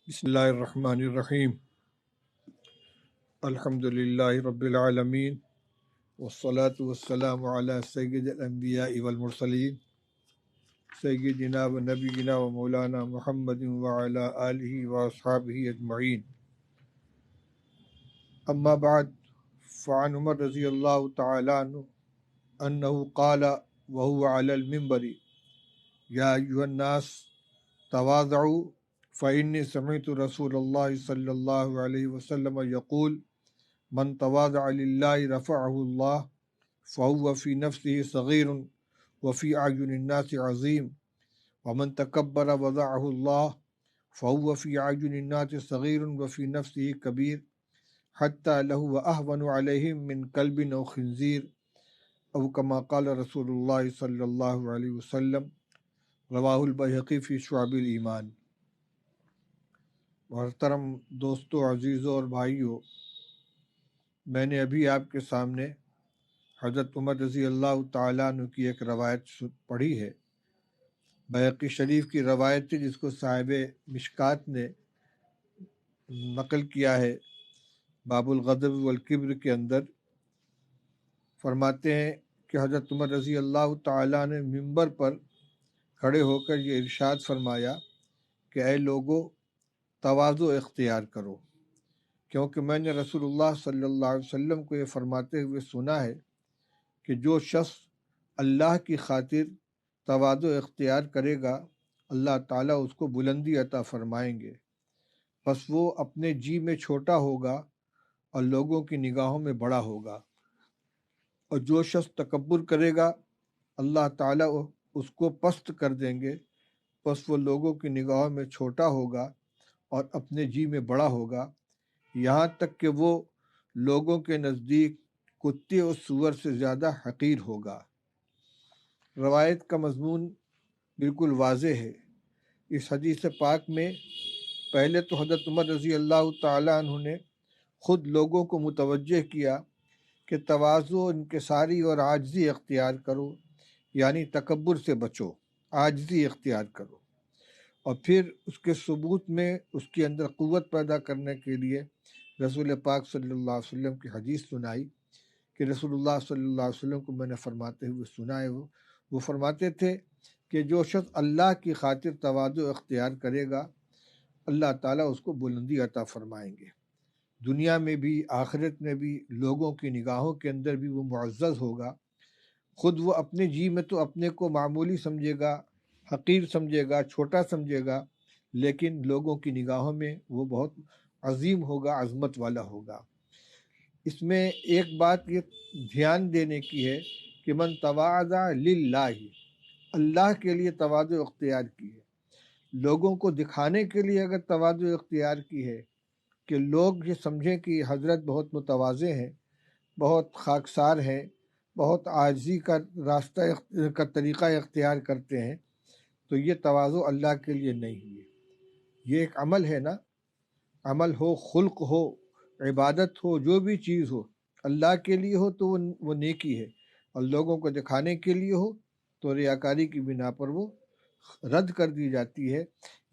بسم اللہ الرحمن الرحیم الحمد للہ رب العالمین والصلاة والسلام علی سید الانبیاء والمرسلین سیدنا و نبینا و مولانا محمد وعلی آلہ واصحابہ اجمعین اما بعد فعن عمر رضی اللہ تعالی عنہ انہ قال وهو علی المنبر یا ایھا الناس تواضعوا فإني سمعت رسول الله صلی اللہ علیہ وسلم یقول من تواضع للہ رفعه اللہ فهو في نفسه صغير وفي أعين الناس عظيم ومن تكبر وضعه الله فهو في أعين الناس صغير وفي نفسه كبير حتى له أهون عليهم من كلب أو خنزير أو كما قال رسول الله صلى الله عليه وسلم رواہ البیہقی فی شعب الایمان۔ محترم دوستو، عزیزوں اور بھائیوں، میں نے ابھی آپ کے سامنے حضرت عمر رضی اللہ تعالیٰ عنہ کی ایک روایت پڑھی ہے۔ بیہقی شریف کی روایت ہے جس کو صاحب مشکات نے نقل کیا ہے۔ باب الغضب والکبر کے اندر فرماتے ہیں کہ حضرت عمر رضی اللہ تعالیٰ نے منبر پر کھڑے ہو کر یہ ارشاد فرمایا کہ اے لوگو، تواضع اختیار کرو، کیونکہ میں نے رسول اللہ صلی اللہ علیہ وسلم کو یہ فرماتے ہوئے سنا ہے کہ جو شخص اللہ کی خاطر تواضع اختیار کرے گا اللہ تعالیٰ اس کو بلندی عطا فرمائیں گے، پس وہ اپنے جی میں چھوٹا ہوگا اور لوگوں کی نگاہوں میں بڑا ہوگا، اور جو شخص تکبر کرے گا اللہ تعالیٰ اس کو پست کر دیں گے، پس وہ لوگوں کی نگاہوں میں چھوٹا ہوگا اور اپنے جی میں بڑا ہوگا، یہاں تک کہ وہ لوگوں کے نزدیک کتے اور سور سے زیادہ حقیر ہوگا۔ روایت کا مضمون بالکل واضح ہے۔ اس حدیث پاک میں پہلے تو حضرت عمر رضی اللہ تعالیٰ عنہ نے خود لوگوں کو متوجہ کیا کہ تواضع، انکساری اور عاجزی اختیار کرو، یعنی تکبر سے بچو، عاجزی اختیار کرو، اور پھر اس کے ثبوت میں اس کے اندر قوت پیدا کرنے کے لیے رسول پاک صلی اللہ علیہ وسلم کی حدیث سنائی کہ رسول اللہ صلی اللہ علیہ وسلم کو میں نے فرماتے ہوئے سنا ہے، وہ فرماتے تھے کہ جو شخص اللہ کی خاطر تواضع اختیار کرے گا اللہ تعالیٰ اس کو بلندی عطا فرمائیں گے، دنیا میں بھی آخرت میں بھی لوگوں کی نگاہوں کے اندر بھی وہ معزز ہوگا۔ خود وہ اپنے جی میں تو اپنے کو معمولی سمجھے گا، حقیر سمجھے گا، چھوٹا سمجھے گا، لیکن لوگوں کی نگاہوں میں وہ بہت عظیم ہوگا، عظمت والا ہوگا۔ اس میں ایک بات یہ دھیان دینے کی ہے کہ من تواضع للہ، اللہ کے لیے تواضع اختیار کی ہے، لوگوں کو دکھانے کے لیے اگر تواضع اختیار کی ہے کہ لوگ یہ سمجھیں کہ حضرت بہت متواضع ہیں، بہت خاکسار ہیں، بہت عاجزی کا راستہ کا طریقہ اختیار کرتے ہیں، تو یہ تواضع اللہ کے لیے نہیں ہے۔ یہ ایک عمل ہے نا، عمل ہو، خلق ہو، عبادت ہو، جو بھی چیز ہو اللہ کے لیے ہو تو وہ نیکی ہے، اور لوگوں کو دکھانے کے لیے ہو تو ریاکاری کی بنا پر وہ رد کر دی جاتی ہے۔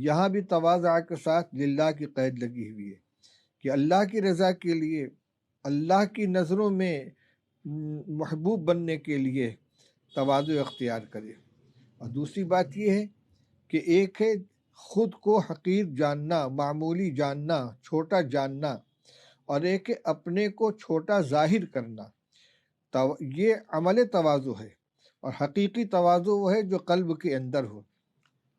یہاں بھی تواضع کے ساتھ للہ کی قید لگی ہوئی ہے کہ اللہ کی رضا کے لیے، اللہ کی نظروں میں محبوب بننے کے لیے تواضع اختیار کرے۔ اور دوسری بات یہ ہے کہ ایک ہے خود کو حقیر جاننا، معمولی جاننا، چھوٹا جاننا، اور ایک ہے اپنے کو چھوٹا ظاہر کرنا، یہ عمل تواضع ہے، اور حقیقی تواضع وہ ہے جو قلب کے اندر ہو۔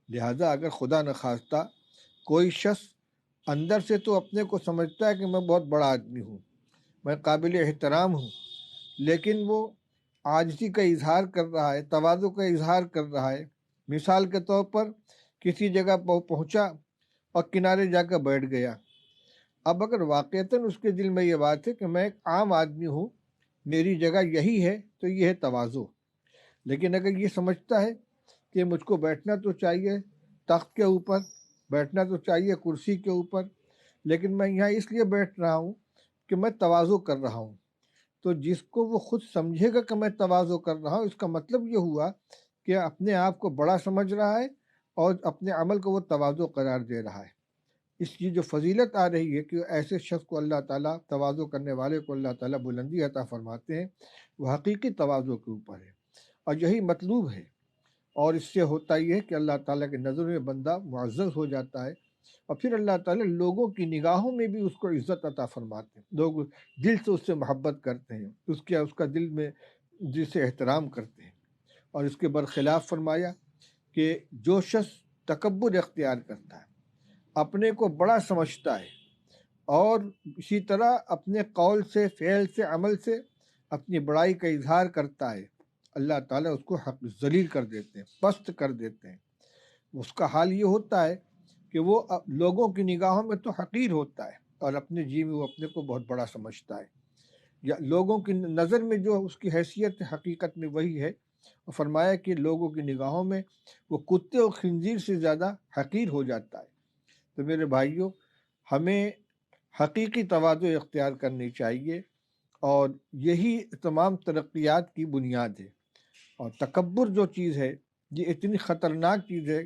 لہٰذا اگر خدا نخواستہ کوئی شخص اندر سے تو اپنے کو سمجھتا ہے کہ میں بہت بڑا آدمی ہوں، میں قابل احترام ہوں، لیکن وہ عاجزی کا اظہار کر رہا ہے، تواضع کا اظہار کر رہا ہے، مثال کے طور پر کسی جگہ پہنچا اور کنارے جا کر بیٹھ گیا۔ اب اگر واقعتاً اس کے دل میں یہ بات ہے کہ میں ایک عام آدمی ہوں، میری جگہ یہی ہے، تو یہ ہے تواضع۔ لیکن اگر یہ سمجھتا ہے کہ مجھ کو بیٹھنا تو چاہیے تخت کے اوپر، بیٹھنا تو چاہیے کرسی کے اوپر، لیکن میں یہاں اس لیے بیٹھ رہا ہوں کہ میں تواضع کر رہا ہوں، تو جس کو وہ خود سمجھے گا کہ میں تواضع کر رہا ہوں، اس کا مطلب یہ ہوا کہ اپنے آپ کو بڑا سمجھ رہا ہے اور اپنے عمل کو وہ تواضع قرار دے رہا ہے۔ اس کی جو فضیلت آ رہی ہے کہ ایسے شخص کو اللہ تعالیٰ، تواضع کرنے والے کو اللہ تعالیٰ بلندی عطا فرماتے ہیں، وہ حقیقی تواضع کے اوپر ہے، اور یہی مطلوب ہے۔ اور اس سے ہوتا یہ ہے کہ اللہ تعالیٰ کے نظر میں بندہ معزز ہو جاتا ہے، اور پھر اللہ تعالیٰ لوگوں کی نگاہوں میں بھی اس کو عزت عطا فرماتے ہیں، لوگ دل سے اس سے محبت کرتے ہیں، اس کا دل میں جس سے احترام کرتے ہیں۔ اور اس کے برخلاف فرمایا کہ جو شخص تکبر اختیار کرتا ہے، اپنے کو بڑا سمجھتا ہے، اور اسی طرح اپنے قول سے، فعل سے، عمل سے اپنی بڑائی کا اظہار کرتا ہے، اللہ تعالیٰ اس کو ذلیل کر دیتے ہیں، پست کر دیتے ہیں۔ اس کا حال یہ ہوتا ہے کہ وہ لوگوں کی نگاہوں میں تو حقیر ہوتا ہے، اور اپنے جی میں وہ اپنے کو بہت بڑا سمجھتا ہے، یا لوگوں کی نظر میں جو اس کی حیثیت ہے حقیقت میں وہی ہے۔ اور فرمایا کہ لوگوں کی نگاہوں میں وہ کتے اور خنزیر سے زیادہ حقیر ہو جاتا ہے۔ تو میرے بھائیوں، ہمیں حقیقی تواضع اختیار کرنی چاہیے، اور یہی تمام ترقیات کی بنیاد ہے۔ اور تکبر جو چیز ہے، یہ اتنی خطرناک چیز ہے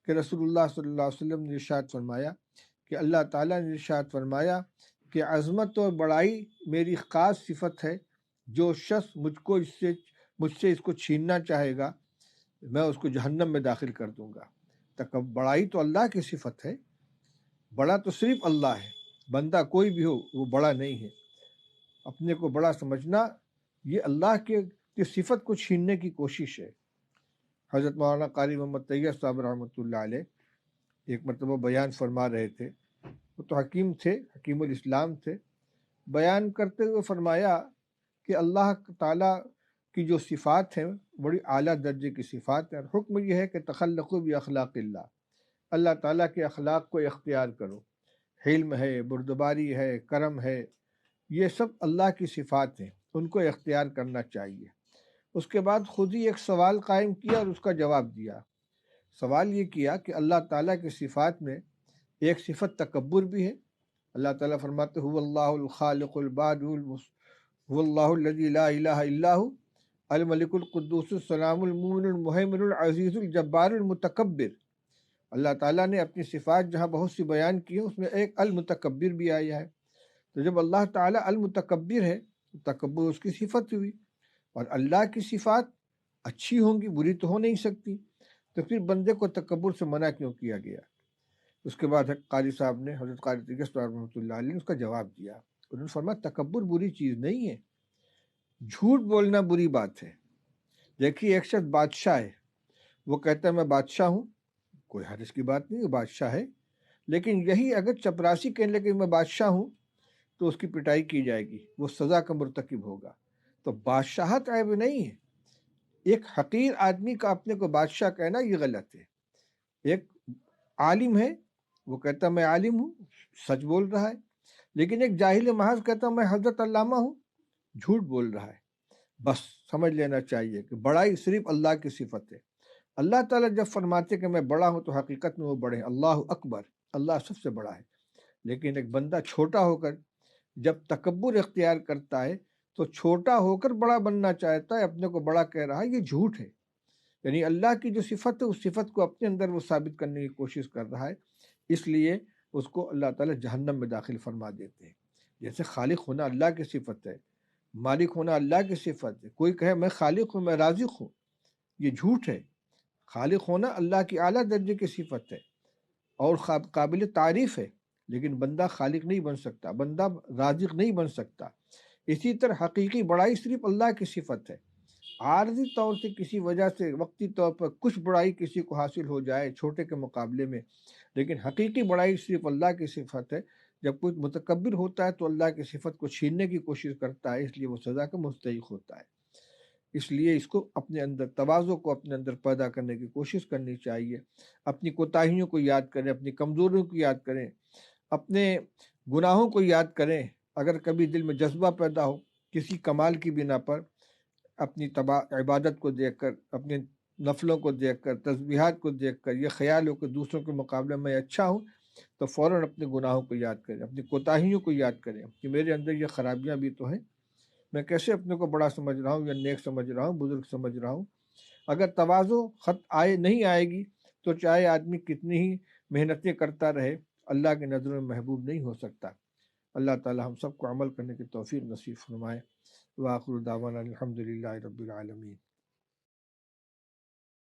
کہ رسول اللہ صلی اللہ علیہ وسلم نے ارشاد فرمایا کہ اللہ تعالیٰ نے ارشاد فرمایا کہ عظمت اور بڑائی میری خاص صفت ہے، جو شخص مجھ سے اس کو چھیننا چاہے گا، میں اس کو جہنم میں داخل کر دوں گا۔ بڑائی تو اللہ کی صفت ہے، بڑا تو صرف اللہ ہے، بندہ کوئی بھی ہو وہ بڑا نہیں ہے۔ اپنے کو بڑا سمجھنا یہ اللہ کی صفت کو چھیننے کی کوشش ہے۔ حضرت مولانا قاری محمد طیب صاحب رحمۃ اللہ علیہ ایک مرتبہ بیان فرما رہے تھے، وہ تو حکیم تھے، حکیم الاسلام تھے، بیان کرتے ہوئے فرمایا کہ اللہ تعالیٰ کی جو صفات ہیں بڑی اعلیٰ درجے کی صفات ہیں، اور حکم یہ ہے کہ تخلقوا باخلاق اللہ، اللہ تعالیٰ کے اخلاق کو اختیار کرو، حلم ہے، بردباری ہے، کرم ہے، یہ سب اللہ کی صفات ہیں، ان کو اختیار کرنا چاہیے۔ اس کے بعد خود ہی ایک سوال قائم کیا اور اس کا جواب دیا۔ سوال یہ کیا کہ اللہ تعالیٰ کی صفات میں ایک صفت تکبر بھی ہے۔ اللہ تعالیٰ فرماتے هو اللہ الخالق البارئ هو اللہ الذی لا الہ الا هو الملک القدوس السلام المؤمن المہیمن العزیز الجبار المتکبر۔ اللہ تعالیٰ نے اپنی صفات جہاں بہت سی بیان کی ہیں، اس میں ایک المتکبر بھی آیا ہے۔ تو جب اللہ تعالیٰ المتکبر ہے تو تکبر اس کی صفت ہوئی، اور اللہ کی صفات اچھی ہوں گی، بری تو ہو نہیں سکتی، تو پھر بندے کو تکبر سے منع کیوں کیا گیا؟ اس کے بعد قاری صاحب نے، حضرت قاری طیب صاحب رحمۃ اللہ علیہ نے اس کا جواب دیا۔ انہوں نے فرمایا تکبر بری چیز نہیں ہے، جھوٹ بولنا بری بات ہے۔ دیکھیے ایک شخص بادشاہ ہے، وہ کہتا ہے میں بادشاہ ہوں، کوئی حرج کی بات نہیں، وہ بادشاہ ہے، لیکن یہی اگر چپراسی کہنے لگے میں بادشاہ ہوں تو اس کی پٹائی کی جائے گی، وہ سزا کا مرتکب ہوگا۔ تو بادشاہت عیب نہیں ہے، ایک حقیر آدمی کا اپنے کو بادشاہ کہنا یہ غلط ہے۔ ایک عالم ہے، وہ کہتا میں عالم ہوں، سچ بول رہا ہے، لیکن ایک جاہل محض کہتا میں حضرت علامہ ہوں، جھوٹ بول رہا ہے۔ بس سمجھ لینا چاہیے کہ بڑائی صرف اللہ کی صفت ہے۔ اللہ تعالیٰ جب فرماتے کہ میں بڑا ہوں تو حقیقت میں وہ بڑے ہیں، اللہ اکبر، اللہ سب سے بڑا ہے۔ لیکن ایک بندہ چھوٹا ہو کر جب تکبر اختیار کرتا ہے تو چھوٹا ہو کر بڑا بننا چاہتا ہے، اپنے کو بڑا کہہ رہا ہے، یہ جھوٹ ہے۔ یعنی اللہ کی جو صفت ہے اس صفت کو اپنے اندر وہ ثابت کرنے کی کوشش کر رہا ہے، اس لیے اس کو اللہ تعالیٰ جہنم میں داخل فرما دیتے ہیں۔ جیسے خالق ہونا اللہ کی صفت ہے، مالک ہونا اللہ کی صفت ہے، کوئی کہے میں خالق ہوں، میں رازق ہوں، یہ جھوٹ ہے۔ خالق ہونا اللہ کی اعلیٰ درجے کی صفت ہے اور قابل تعریف ہے، لیکن بندہ خالق نہیں بن سکتا، بندہ رازق نہیں بن سکتا۔ اسی طرح حقیقی بڑائی صرف اللہ کی صفت ہے۔ عارضی طور سے کسی وجہ سے وقتی طور پر کچھ بڑائی کسی کو حاصل ہو جائے چھوٹے کے مقابلے میں، لیکن حقیقی بڑائی صرف اللہ کی صفت ہے۔ جب کوئی متکبر ہوتا ہے تو اللہ کی صفت کو چھیننے کی کوشش کرتا ہے، اس لیے وہ سزا کا مستحق ہوتا ہے۔ اس لیے اس کو اپنے اندر تواضع کو اپنے اندر پیدا کرنے کی کوشش کرنی چاہیے، اپنی کوتاہیوں کو یاد کریں، اپنی کمزوریوں کو یاد کریں، اپنے گناہوں کو یاد کریں۔ اگر کبھی دل میں جذبہ پیدا ہو کسی کمال کی بنا پر، اپنی عبادت کو دیکھ کر، اپنے نفلوں کو دیکھ کر، تسبیحات کو دیکھ کر یہ خیال ہو کہ دوسروں کے مقابلے میں اچھا ہوں، تو فوراً اپنے گناہوں کو یاد کریں، اپنی کوتاہیوں کو یاد کریں کہ میرے اندر یہ خرابیاں بھی تو ہیں، میں کیسے اپنے کو بڑا سمجھ رہا ہوں یا نیک سمجھ رہا ہوں، بزرگ سمجھ رہا ہوں۔ اگر تواضع نہیں آئے گی تو چاہے آدمی کتنی ہی محنتیں کرتا رہے، اللہ کی نظر میں محبوب نہیں ہو سکتا۔ اللہ تعالی ہم سب کو عمل کرنے کی توفیق نصیب فرمائے۔ وآخر دعوانا الحمدللہ رب العالمین۔